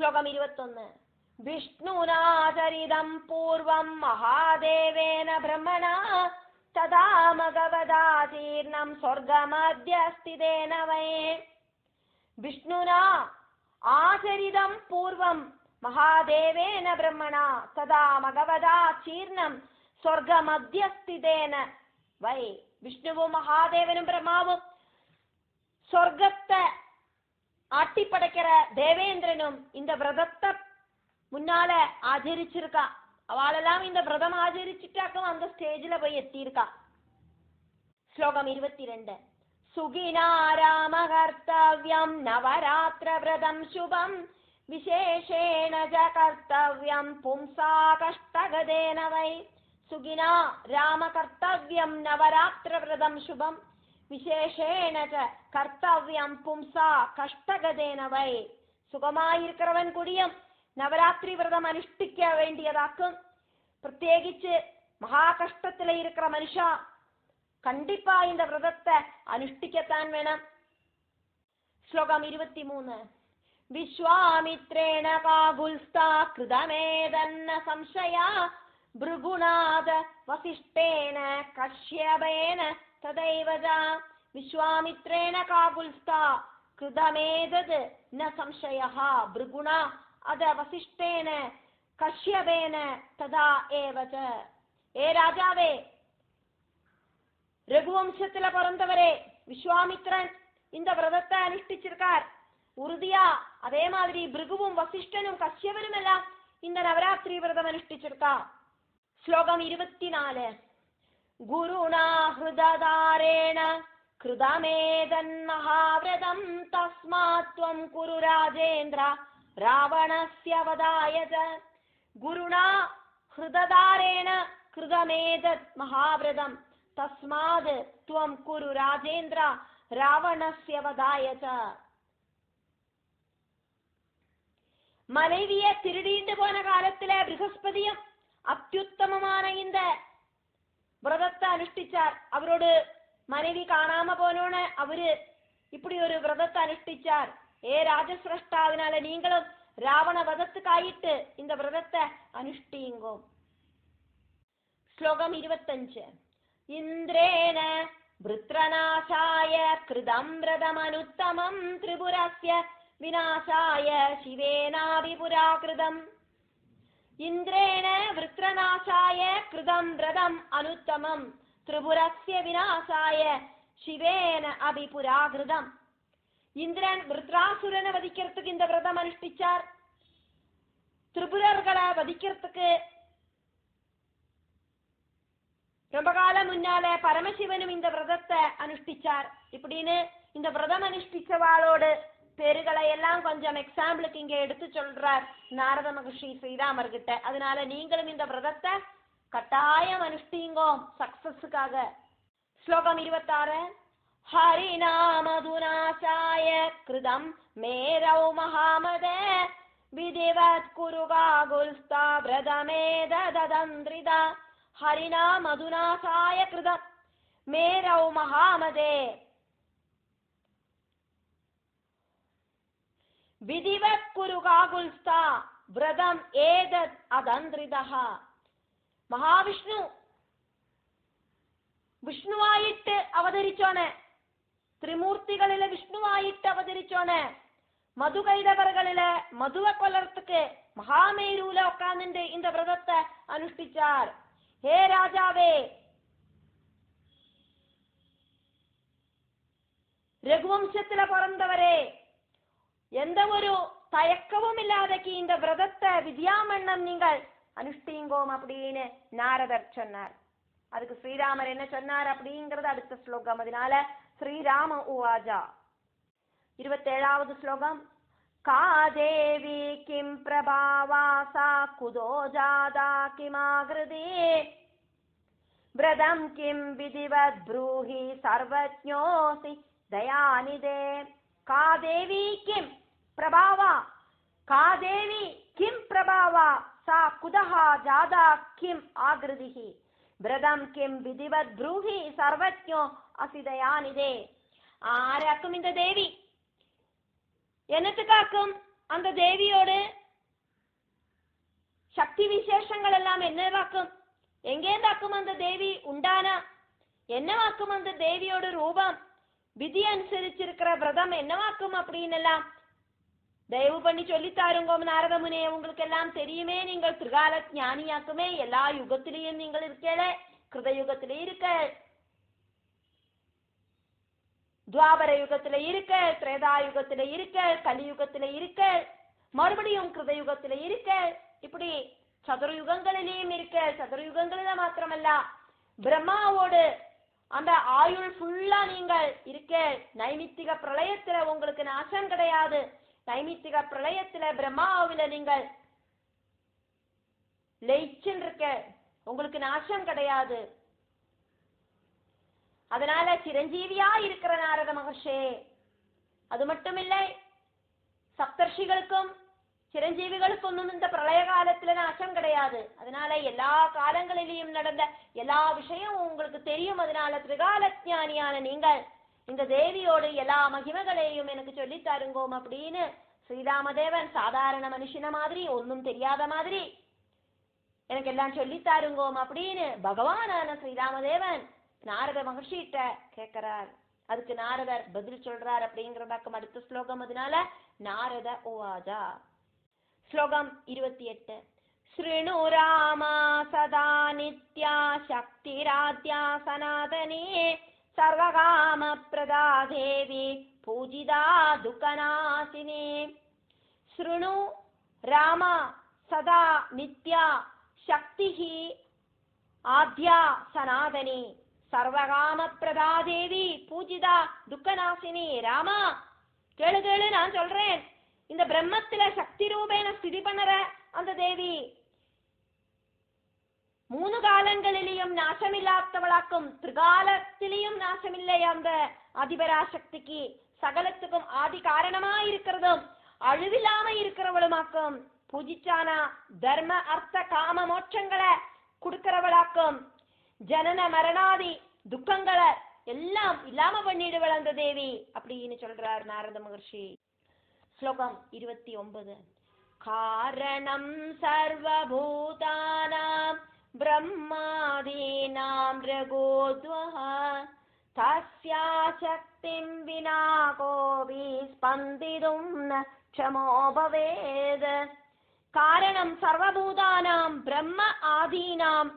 ശ്ലോകം 21. വിഷ്ണുനാചരിതം പൂർവം മഹാദേവേന ബ്രഹ്മണ തഥാ മഗവദാചീർണം സ്വർഗമദ്യസ്ഥിതേന വൈ. വിഷ്ണുനാ ആചരിതം പൂർവം മഹാദേവേന ബ്രഹ്മണ തഥാ മഗവദാചീർണം സ്വർഗമദ്യസ്ഥിതേന വൈ. വിഷ്ണുവും മഹാദേവനും ബ്രഹ്മാവും സ്വർഗത്തെ ஆட்டிப்படைக்கிற தேவேந்திரனும் இந்த விரதத்தை முன்னால ஆச்சரிச்சிருக்கா. அவளெல்லாம் இந்த விரதம் ஆச்சரிச்சுட்டாக்கும் அந்த ஸ்டேஜ்ல போய் எத்தியிருக்கா. ஸ்லோகம் 22. சுகினாராம கர்த்தவ்யம் நவராத்திர விரதம் சுபம் விசேஷேண ச கர்த்தவ்யம் பும்சா கஷ்டகதேன வை. சுகினா ராம கர்த்தவ்யம் நவராத்திர விரதம் சுபம் விசேஷேண கர்த்தவ்யம் பும்சா கஷ்டகதேன வை. സുഖമായിരിക്കവൻ കൂടിയും നവരാത്രി വ്രതം അനുഷ്ഠിക്ക വേണ്ടിയതാക്കും. പ്രത്യേകിച്ച് മഹാകഷ്ടത്തിലെ ഇരിക്കുന്ന മനുഷ്യ കണ്ടിപ്പാ இந்த വ്രതത്തെ അനുഷ്ഠിക്കത്താൻ വേണം. ശ്ലോകം 23. വിശ്വാമിത്രേണ കാകുൽസ്ഥാ കൃതമേതന്ന സംശയ ഭൃഗുണാദ വസിഷ്ഠേന കശ്യപേന തദൈവ ച. വിശ്വാമിത്രേണ കാകുൽസ്ഥാ കൃതമേതത് ന സംശയഃ ഭൃഗുണ അദ വസിഷ്ഠേന കശ്യപേന തദാ ഏവ ച. ഏ രാജാവേ, രഘുവംശത്തിലെ പിറந்தவரே, விஸ்வாமித்ரன் இந்த விரதத்தை அனுஷ்டிச்சிருக்கார். உறுதியா அதே மாதிரி பிருகுவும் வசிஷ்டனும் கஷ்யபனும் எல்லாம் இந்த நவராத்திரி விரதம் அனுஷ்டிச்சிருக்கா. ശ്ലോകം 24. ഗുരുണാ ഹൃദധാരേണ കൃതമേതന്മഹാവ്രതം തസ്മാത് ത്വം കുരു രാജേന്ദ്ര രാവണസ്യ വധായ ച. ഗുരുണാ ഹൃദധാരേണ കൃതമേതത് മഹാവ്രതം തസ്മാത് ത്വം കുരു രാജേന്ദ്ര രാവണസ്യ വധായ ച. மனைவியை திருடிட்டு போன காலத்துல ப்ரஹஸ்பதியும் அத்யுத்தமமான இந்த விரதத்தை அனுஷ்டிச்சார். அவரோடு மனைவி காணாம போனோன்னு அவரு இப்படி ஒரு விரதத்தை அனுஷ்டிச்சார். ஏ ராஜசிரஷ்டா, அதனால நீங்களும் ராவண வதத்துக்காயிட்டு இந்த விரதத்தை அனுஷ்டிங்கோ. ശ്ലോകം 25. இந்திரேன விருத்ரநாசாய கிருதம் விரதமனுத்தமம் திரிபுரஸ்ய விநாசாய சிவேனாபிபுராகிருதம். இந்திரேண விருத்ரநாசாய கிருதம் விரதம் அனுத்தமம் திரிபுரஸ்ய விநாசாய சிவேன அபிபுராகிருதம். இந்திரன் விருத்ராசுரனை வதிக்கிறதுக்கு இந்த விரதம் அனுஷ்டிச்சார். திரிபுரர்களை வதிக்கிறதுக்கு ரொம்ப காலம் முன்னால பரமசிவனும் இந்த விரதத்தை அனுஷ்டிச்சார். இப்படின்னு இந்த விரதம் அனுஷ்டிச்சவாளோடு பேருகளை எல்லாம் கொஞ்சம் எக்ஸாம்பிளுக்கு இங்க எடுத்து சொல்றார் நாரத மகர்ஷி ஸ்ரீராமர்கிட்ட. அதனால நீங்களும் இந்த விரதத்தை கட்டாயம் அனுஷ்டிங்கோ சக்சஸுக்காக. ശ്ലോകം 26. ஹரிநாமதுநாசாய கிருதம் மேரௌ மகாமதே விதிவத் குரு காகுல்ஸ்தா விரதமேததந்திரிதா. ஹரிநாமதுநாசாய கிருதம் மேரௌ மகாமதே விதிவத் குரு காகுல்ஸ்தா விரதம் ஏதத் அதந்திரிதஹ. മഹാവിഷ്ണു വിഷ്ണുവായിട്ട് അവതരിച്ചോണ്, ത്രിമൂർത്തികളിലെ വിഷ്ണുവായിട്ട് അവതരിച്ചോണ്. മധുകൈടവറുകളിലെ മധുവ കൊലർത്തുക്ക് മഹാമേരൂല ഉക്കാന്നിന്റെ இந்த വ്രതത്തെ അനുഷ്ഠിച്ചാർ. ഹേ രാജാവേ, രഘുവംശത്തിലെ പിറந்தவரே, எந்த ஒரு தயக்கமும் இல்லாதக்கு இந்த விரதத்தை வித்யாமண்ணம் நீங்கள் அனுஷ்டிங்கோம் அப்படின்னு நாரதர் சொன்னார். அதுக்கு ஸ்ரீராமர் என்ன சொன்னார் அப்படிங்கிறது அடுத்த ஸ்லோகம். அதனால ஸ்ரீராம உவாஜா. 27வது ஸ்லோகம். காதேவி கிம் பிரபாவாசா குதோ ஜாதா கிமாகிருதி விரதம் கிம் விதிவத் ப்ரூஹி சர்வஜ்ஞோசி தயாநிதே. காதேவி கிம் பிரபாவா, காதேவி கிம் பிரபாவா சா குதஹா ஜாதா கிம் ஆகிருதிஹி விரதம் கிம் விதிவத் ப்ரூஹி சர்வஜ்ஞோ அசி தயாநிதே. ആരാക്കും இந்த ദേവി? എന്നത്തുക്കാക്കും அந்த தேவியோடு சக்தி விசேஷங்கள் எல்லாம் என்னவாக்கும்? எங்கேந்தாக்கும் அந்த தேவி உண்டானா? என்னவாக்கும் அந்த தேவியோட ரூபம்? விதி அனுசரிச்சிருக்கிற விரதம் என்னவாக்கும் அப்படின்னு எல்லாம் தயவு பண்ணி சொல்லித்தாருங்கோம் நாரத முனியே. உங்களுக்கு எல்லாம் தெரியுமே, நீங்கள் திரிகால ஞானியாக்குமே, எல்லா யுகத்திலையும் நீங்கள் இருக்கே, கிருதயுகத்திலே இருக்க, துவாபர யுகத்தில இருக்க, திரேதாயுகத்தில இருக்க, கலியுகத்தில இருக்க, மறுபடியும் கிருதயுகத்தில இருக்க, இப்படி சதுரயுகங்களிலேயும் இருக்க. சதுரயுகங்களில மாத்திரமல்ல, பிரம்மாவோடு அந்த ஆயுள் ஃபுல்லா நீங்கள் இருக்க. நைமித்திக பிரளயத்துல உங்களுக்கு நாசம் கிடையாது. நைமித்திக பிரளயத்துல பிரம்மாவில நீங்கள் லயிச்சுன்னு இருக்க, உங்களுக்கு நாசம் கிடையாது. அதனால சிரஞ்சீவியா இருக்கிற நாரத மகர்ஷே. அது மட்டும் இல்லை, சப்தர்ஷிகளுக்கும் சிரஞ்சீவிகளுக்கும் இந்த பிரளய காலத்துல நாசம் கிடையாது. அதனால எல்லா காலங்களிலேயும் நடந்த எல்லா விஷயமும் உங்களுக்கு தெரியும். அதனால திரிகால ஞானியான நீங்கள் இந்த தேவியோடு எல்லா மகிமைகளையும் எனக்கு சொல்லி தருங்கோம் அப்படின்னு ஸ்ரீராமதேவன் சாதாரண மனுஷன மாதிரி, ஒன்னும் தெரியாத மாதிரி எனக்கு எல்லாம் சொல்லி தாருங்கோம் அப்படின்னு பகவானான ஸ்ரீராமதேவன் நாரத மகர்ஷிட்ட கேட்கிறார். அதுக்கு நாரதர் பதில் சொல்றார் அப்படிங்கிறதாக்கும் அடுத்த ஸ்லோகம். அதனால நாரத ஓவாஜா. ஸ்லோகம் 28. ஸ்ருணு ராமா சதா நித்யா சக்திராத்யா சனாதனே சர்வகாம பிரதா தேவி பூஜிதா துக்கநாசினே. ஸ்ருணு ராமா சதா நித்யா சக்திஹி ஆத்யா சனாதனி சர்வகாம பிரதா தேவி பூஜிதா துக்கநாசினி. ராமா கேளு கேளு, நான் சொல்றேன். இந்த பிரம்மத்தில சக்தி ரூபேன ஸ்திதி பண்ணற அந்த தேவி 3 காலங்களிலேயும் நாசமில்லாதவளாக்கும், திரிகாலத்திலையும் நாசமில்லை அந்த அதிபராசக்திக்கு. சகலத்துக்கும் ஆதி காரணமா இருக்கிறதும் அழிவில்லாம இருக்கிறவளுமாக்கும். பூஜிச்சானா தர்ம அர்த்த காம மோட்சங்களை கொடுக்கிறவளாக்கும். ஜனன மரணாதி துக்கங்களை எல்லாம் இல்லாம பண்ணிடுவள் அந்த தேவி அப்படின்னு சொல்றார் நாரத மகர்ஷி. ஸ்லோகம் 29. காரணம் சர்வபூதானாம் பிரம்மாதீனாம் ரகோத்வஹ தஸ்யா சக்திம் வினா கோபி ஸ்பந்திதும் ந க்ஷமோ பவேத். காரணம் சர்வபூதானாம் பிரம்ம ஆதீனாம்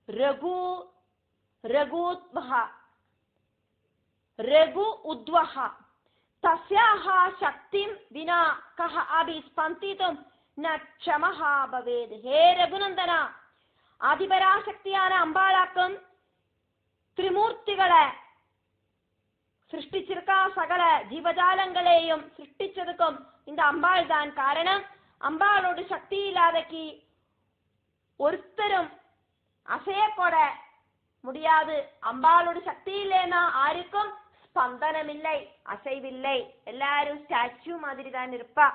ரகூத்வஹ ரகு உத்வஹ தஸ்யாஹ சக்திம் வினா கஹ அபி ஸ்பந்திதும் ந க்ஷமஹ பவேத். ஹே ரகுநந்தனா, ஆதிபராசக்தியான அம்பாளாக்கும் திரிமூர்த்திகளை சிருஷ்டிச்சிருக்கா. சகல ஜீவஜாலங்களையும் சிருஷ்டிச்சதுக்கும் இந்த அம்பாள் தான் காரணம். அம்பாளோடு சக்தி இல்லாதக்கு ஒருத்தரும் அசையக்கூட முடியாது. அம்பாளோட சக்தி இல்லைன்னா ஆருக்கும் ஸ்பந்தனம் இல்லை, அசைவில்லை. எல்லாரும் ஸ்டாச்சு மாதிரி தான் இருப்பா.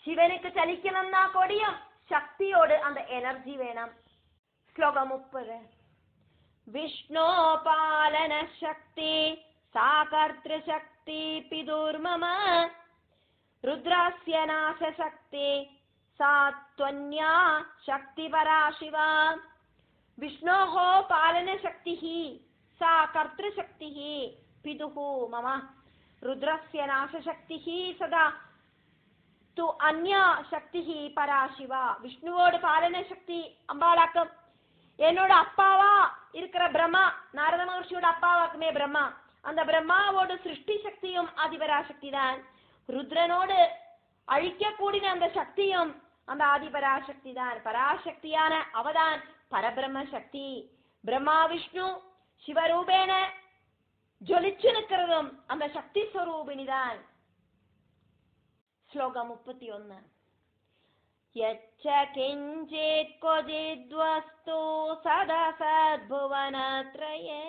சிவனுக்கு சலிக்கணும்னா கூடியும் சக்தியோடு அந்த எனர்ஜி வேணும். ஸ்லோகம் 30. விஷ்ணு பாலன சக்தி சாகர்த்ரு சக்தி பிதுர்மம ருத்ரஸ்ய நாச சக்தி சாத்வன்யா சக்தி பராசிவா. விஷ்ணோஹ பாலன சக்திஹி सा कर्तृशक्तिः पितुः मम रुद्रस्य नाशशक्तिः सदा तु अन्या शक्तिः பராசிவா. விஷ்ணுவோட பாலன சக்தி அம்பாளாக்கும். என்னோட அப்பாவா இருக்கிற பிரம்மா, நாரத மகர்ஷியோட அப்பாவாக்குமே பிரம்மா, அந்த பிரம்மாவோட சிருஷ்டி சக்தியும் ஆதிபராசக்தி தான். ருத்ரனோடு அழிக்க கூடின அந்த சக்தியும் அந்த ஆதிபராசக்தி தான். பராசக்தியான அவதான் பரபிரம்ம சக்தி. பிரம்மா விஷ்ணு சிவரூபேன ஜொலிச்சு நிற்கிறதும் அந்த சக்தி ஸ்வரூபிணிதான். ஸ்லோகம் 31. யச்ச கிஞ்சித் க்வசித்வஸ்து சதசத்புவனத்ரயே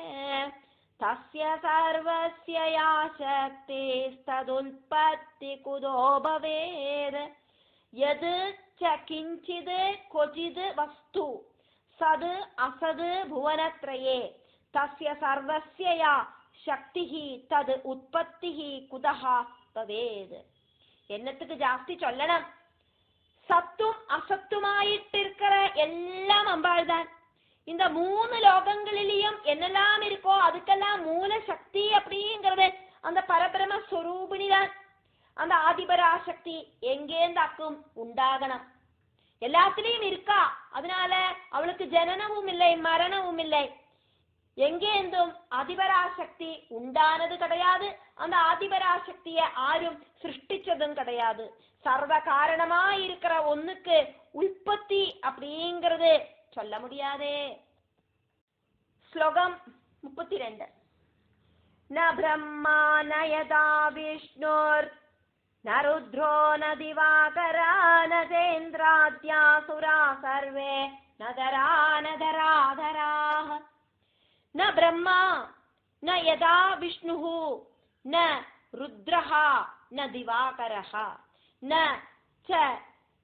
தஸ்ய சர்வஸ்ய யா சக்திஸ்ததுல்பத்தி குதோ பவேத். யது ச கிஞ்சித் க்வசித் வஸ்து சது அசது புவனத்ரயே தஸ்ய சர்வஸ்ய யா சக்திஹி தது உற்பத்திஹி குதஹ பவேத். என்னத்துக்கு ஜாஸ்தி சொல்லணும்? சத்தும் அசத்துமாயிட்டு இருக்கிற எல்லாம் அம்பாள் தான். இந்த 3 லோகங்களிலையும் என்னெல்லாம் இருக்கோ அதுக்கெல்லாம் மூல சக்தி அப்படிங்கிறது அந்த பரபிரம ஸ்வரூபிணி தான். அந்த ஆதிபராசக்தி எங்கேந்தாக்கும் உண்டாகணும், எல்லாத்திலையும் இருக்கா. அதனால அவளுக்கு ஜனனமும் இல்லை மரணமும் இல்லை. எங்கேந்தும் ஆதிபராசக்தி உண்டானது கிடையாது. அந்த ஆதிபராசக்திய ஆரும் சிருஷ்டிச்சதும் கிடையாது. சர்வ காரணமா இருக்கிற ஒண்ணுக்கு உற்பத்தி அப்படிங்கிறது சொல்ல முடியாதே. ஸ்லோகம் 32. ந பிரம்மா ந யதா விஷ்ணுர் ந ருத்ரோ ந திவாகரா ந சேந்திராத்யாசுரா சர்வே நதரா நதராதராः. न ब्रह्मा न यदा विष्णुः न रुद्रः न दिवाकरः न च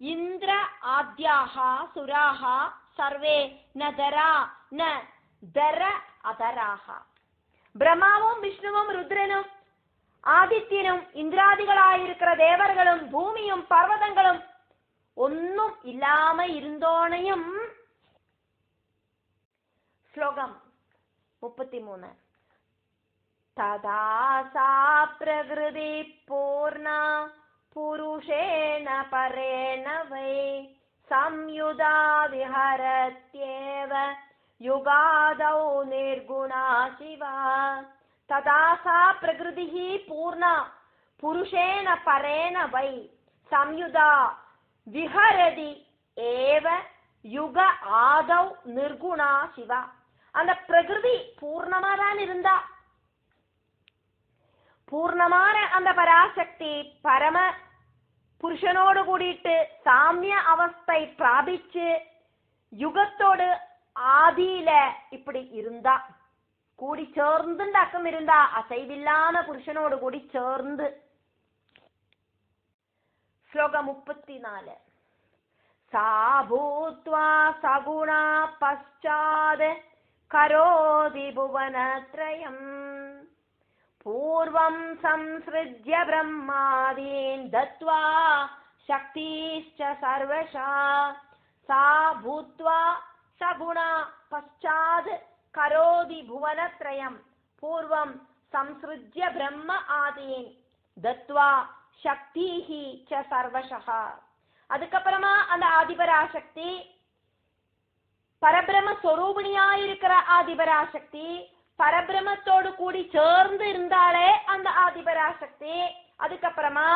इन्द्र आद्याः सुराः सर्वे न दरा न दर अधराः. பிரம்மாவும் விஷ்ணுவும் ருத்ரனும் ஆதித்யனும் இந்திராதிகளாயிருக்கிற தேவர்களும் பூமியும் பர்வதங்களும் ஒன்னும் இல்லாம இருந்தோனையும். ஸ்லோகம் 33. ததா சா பிரகிருதி பூர்ணா புருஷேண பரேண வை சம்யுதா விஹரத்யேவ யுகாதௌ நிர்குணா சிவா. ததா சா பிரகிருதி பூர்ணா புருஷேண பரேண வை சம்யுதா விஹரதி ஏவ யுக ஆதௌ நிர்குணா சிவா. அந்த பிரகிருதி பூர்ணமா தான் இருந்தா. பூர்ணமான அந்த பராசக்தி பரம புருஷனோடு கூடிட்டு சாமிய அவஸ்தை பிராபிச்சு யுகத்தோடு ஆதியில இப்படி இருந்தா, கூடி சேர்ந்துண்டாக்கம் இருந்தா, அசைவில்லாம புருஷனோடு கூடி சேர்ந்து. ஸ்லோகம் 34. சா பூத்வா சகுணா பశ్చాத் கரோதி புவனத்ரயம் பூர்வம் சம்ஸ்ருஜ்ய பிரம்மாதீன் தத்வா சக்திஷ்ச சர்வஷா. சா பூத்வா சகுணா பశ్చాத் கரோதி புவனத்ரயம் பூர்வம் சம்ஸ்ருஜ்ய பிரம்ம ஆதீன் தத்வா சக்திஹி ச சர்வஷா. அதுக்கப்புறமா அந்த ஆதிபராசக்தி பரபிரம ஸ்வரூபிணியாயிருக்கிற ஆதிபராசக்தி பரபிரமத்தோடு கூடி சேர்ந்து இருந்தாலே அந்த ஆதிபராசக்தி. அதுக்கப்புறமா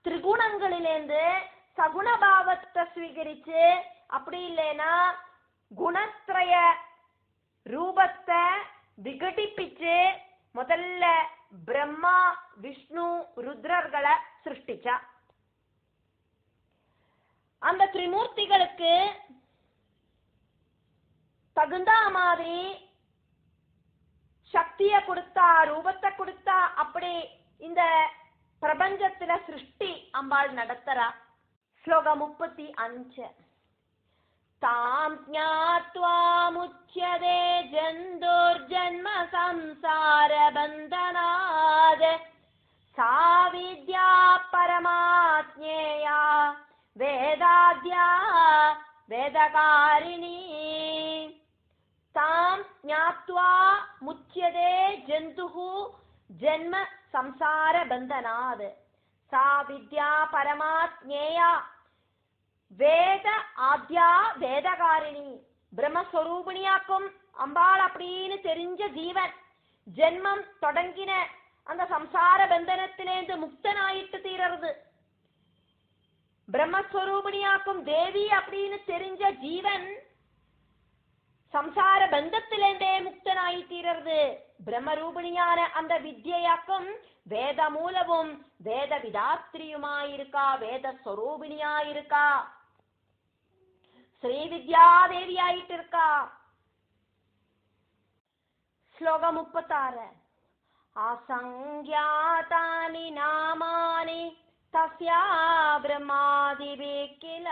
திரிகுணங்களிலேந்து சகுணபாவத்தை ஸ்வீகரிச்சு, அப்படி இல்லைன்னா குணத்ரய ரூபத்தை விகடிப்பிச்சு முதல்ல பிரம்மா விஷ்ணு ருத்ரர்களை சிருஷ்டிச்சா. அந்த திரிமூர்த்திகளுக்கு தகுந்த மாதிரி சக்திய கொடுத்தா, ரூபத்தை கொடுத்தா, அப்படி இந்த பிரபஞ்சத்துல சிருஷ்டி அம்பாள் நடத்துறா. ஸ்லோகம் 35. தாம் ஞாத்வா முச்யதே ஜந்துர்ஜன்ம சம்சார பந்தனாத் சா வித்யா பரமாத்மேயா வேதாத்யா வேதகாரிணி. தாம் ஞாத்வா முச்யதே ஜந்துஹு ஜன்ம சம்சார பந்தனாத் சா வித்யா பரமாத்மேயா வேத ஆத்யா வேதகாரிணி. பிரம்மஸ்வரூபிணியாக்கும் அம்பாள் அப்படின்னு தெரிஞ்ச ஜீவன் ஜென்மம் தொடங்கின அந்த சம்சார பந்தனத்திலேந்து முக்தனாயிட்டு தீரறது. பிரம்மஸ்வரூபிணியாக்கும் தேவி அப்படின்னு தெரிஞ்ச ஜீவன் சம்சார பந்தத்திலேந்தே முக்தனாயி தீரறது. பிரம்மரூபிணியான அந்த வித்யாக்கும் வேத மூலவும் வேத விதாத்ரியுமாயிருக்கா, வேத ஸ்வரூபிணியாயிருக்கா, ஸ்ரீ வித்யாதேவி ஆயிட்டு இருக்கா. ஸ்லோகம் 36. அசங்யாதானி நாமானி தஸ்யா பிரம்மாதிபிः கில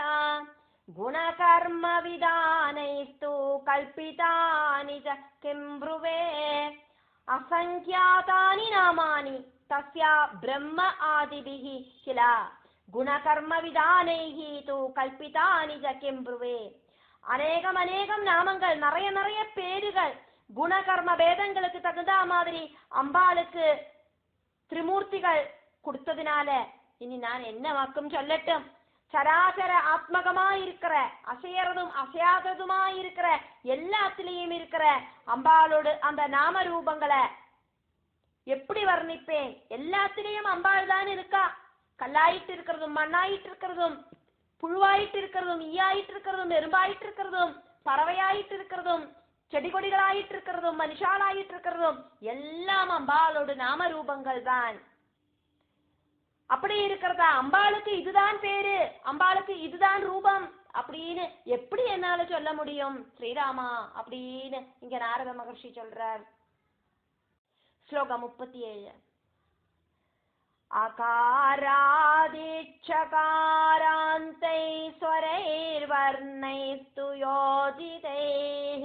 குணகர்ம விதானைஸ்து கல்பிதானி ச கிம் ப்ருவே. அசங்யாதானி நாமானி தஸ்யா பிரம்ம ஆதிபிः கில. குணகர்ம விதானைஹி து கல்பிதானி ஜக்கிம் ப்ருவே. அநேகம் அநேகம் நாமங்கள், நிறைய நிறைய பேருகள், குணகர்ம பேதங்களுக்கு தகுந்த மாதிரி அம்பாளுக்கு திரிமூர்த்திகள் கொடுத்ததுனால இனி நான் என்ன வாக்கும் சொல்லட்டும்? சராசர ஆத்மகமாயிருக்கிற, அசையறதும் அசையாததுமாயிருக்கிற, எல்லாத்திலையும் இருக்கிற அம்பாளோடு அந்த நாம ரூபங்களை எப்படி வர்ணிப்பேன்? எல்லாத்திலையும் அம்பாள் தான் இருக்கா. கல்லாயிட்டு இருக்கிறதும், மண்ணாயிட்டு இருக்கிறதும், புழுவாயிட்டு இருக்கிறதும், ஈயாயிட்டு இருக்கிறதும், எறும்பாயிட்டு இருக்கிறதும், பறவையாயிட்டு இருக்கிறதும், செடி கொடிகளாயிட்டு இருக்கிறதும், மனுஷாலாயிட்டு இருக்கிறதும் எல்லாம் அம்பாளோடு நாம ரூபங்கள் தான். அப்படி இருக்கிறதா அம்பாளுக்கு இதுதான் பேரு, அம்பாளுக்கு இதுதான் ரூபம் அப்படின்னு எப்படி என்னால சொல்ல முடியும் ஸ்ரீராமா அப்படின்னு இங்க நாரத மகர்ஷி சொல்றார். ஸ்லோகம் 37. அகாராதிச்சகாராந்தை ஸ்வரைர்வர்ணைஸ்து யோஜிதைः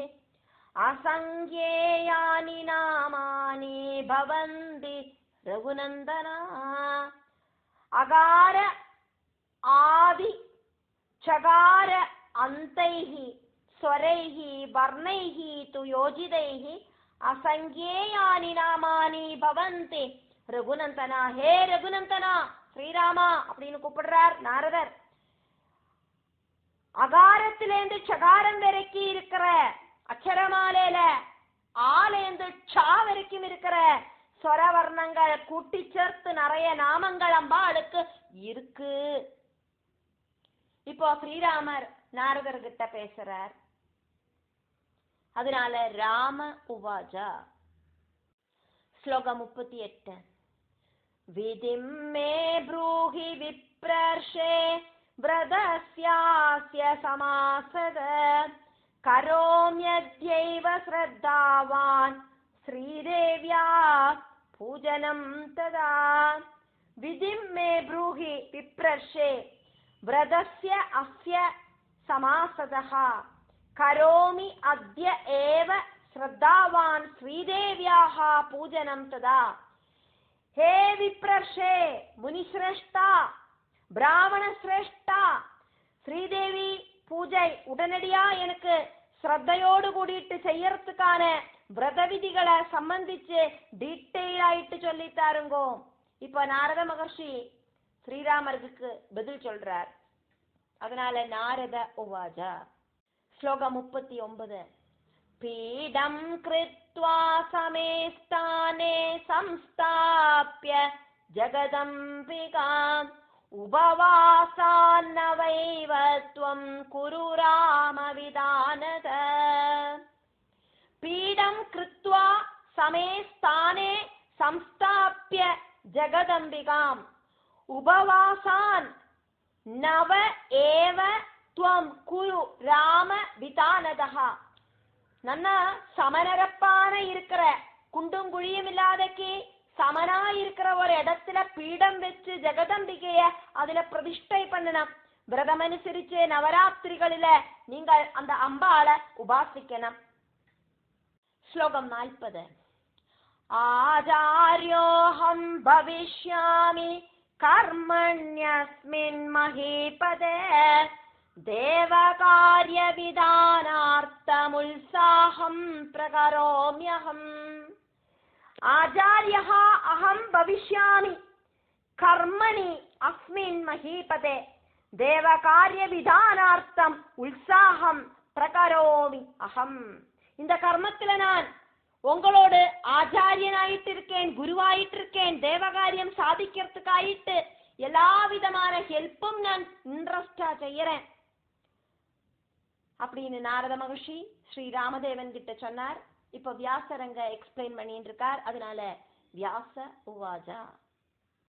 அசங்க்யேயானி நாமானி பவந்தி ரகுநந்தனா. அகார ஆதி சகார அந்தைஹி ஸ்வரைஹி வர்ணைஹி து யோஜிதைஹி அசங்க்யேயானி நாமானி பவந்தி ரகுநந்தனா. ஹே ரகுநந்தனா, ஸ்ரீராமா அப்படின்னு கூப்பிடுறார் நாரதர். அகாரத்திலேந்து சகாரம் வரைக்கும் இருக்கிற அக்ஷரமாலையில ஆலேந்து சா வரைக்கும் இருக்கிற ஸ்வரவர்ணங்கள் கூட்டி சேர்த்து நிறைய நாமங்கள் அம்பாளுக்கு இருக்கு. இப்போ ஸ்ரீராமர் நாரதர் கிட்ட பேசுறார். அதனால ராம உவாஜா. ஸ்லோகம் 38. விதிம் மே ப்ரூஹி விப்ரர்ஷே வ்ரதஸ்யாஸ்ய சமாசத கரோம்யத்யைவ ஸ்ரத்தாவான் ஸ்ரீதேவ்யா பூஜனம் ததா. விதிம் மே ப்ரூஹி விப்ரர்ஷே வ்ரதஸ்ய அஸ்ய சமாசதः கரோமி அத்ய ஏவ ஸ்ரத்தாவான் ஸ்ரீதேவ்யாஹ பூஜனம் ததா. ஹே விப்ரர்ஷே, முனிஸ்ரேஷ்டா, பிராமண சிரேஷ்டா, ஸ்ரீதேவி பூஜை உடனடியா எனக்கு ஸ்ரத்தையோடு கூடிட்டு செய்யறதுக்கான விரத விதிகளை சம்பந்திச்சு டீட்டெயில் ஆயிட்டு சொல்லித்தாருங்கோ. இப்ப நாரத மகர்ஷி ஸ்ரீராமருக்கு பதில் சொல்றார். அதனால நாரத உவாஜா. ஸ்லோகம் 39. பீடம் கிருத்வா சமேஸ்தானே சம்ஸ்தாப்ய ஜகதம்பிகாம் உபவாசான்னவைவ த்வம் குரு ராம விதானத. பீடம் கிருத்வா சமேஸ்தானே சம்ஸ்தாப்ய ஜகதம்பிகாம் உபவாசான் நவ ஏவ த்வம் குரு ராம விதானதஹ. ನನ್ನ சமனரப்பான இருக்கிற குண்டும் குழியும் இல்லாதக்கு சமனா இருக்கிற ஒரு இடத்துல பீடம் வச்சு ஜெகதம்பிகைய அதுல பிரதிஷ்டை பண்ணணும். விரதம் அனுசரிச்சு நவராத்திரிகளில நீங்கள் அந்த அம்பாளை உபாசிக்கணும். ஸ்லோகம் 40. ஆச்சார்யோஹம் பவிஷ்யாமி கர்மண்யஸ்மின் மஹீபதே தேவகாரிய விதானார்த்தமுல்சாஹம் பிரகரோம்யஹம். ஆச்சார்யः அஹம் பவிஷ்யாமி கர்மணி அஸ்மின் மஹீபதே தேவகாரிய விதானார்த்தம் உற்சாகம் பிரகரோமி அஹம். இந்த கர்மத்துல நான் உங்களோடு ஆச்சாரியனாயிட்டு இருக்கேன், குருவாயிட்டு இருக்கேன், தேவகாரியம் சாதிக்கிறதுக்காயிட்டு எல்லா விதமான ஹெல்ப்பும் நான் இன்ட்ரெஸ்டா செய்யறேன் அப்படின்னு நாரத மகர்ஷி ஸ்ரீ ராமதேவன் கிட்ட சொன்னார். இப்ப வியாசரங்க எக்ஸ்பிளைன் பண்ணிட்டு இருக்கார். அதனால வியாச உவாஜா.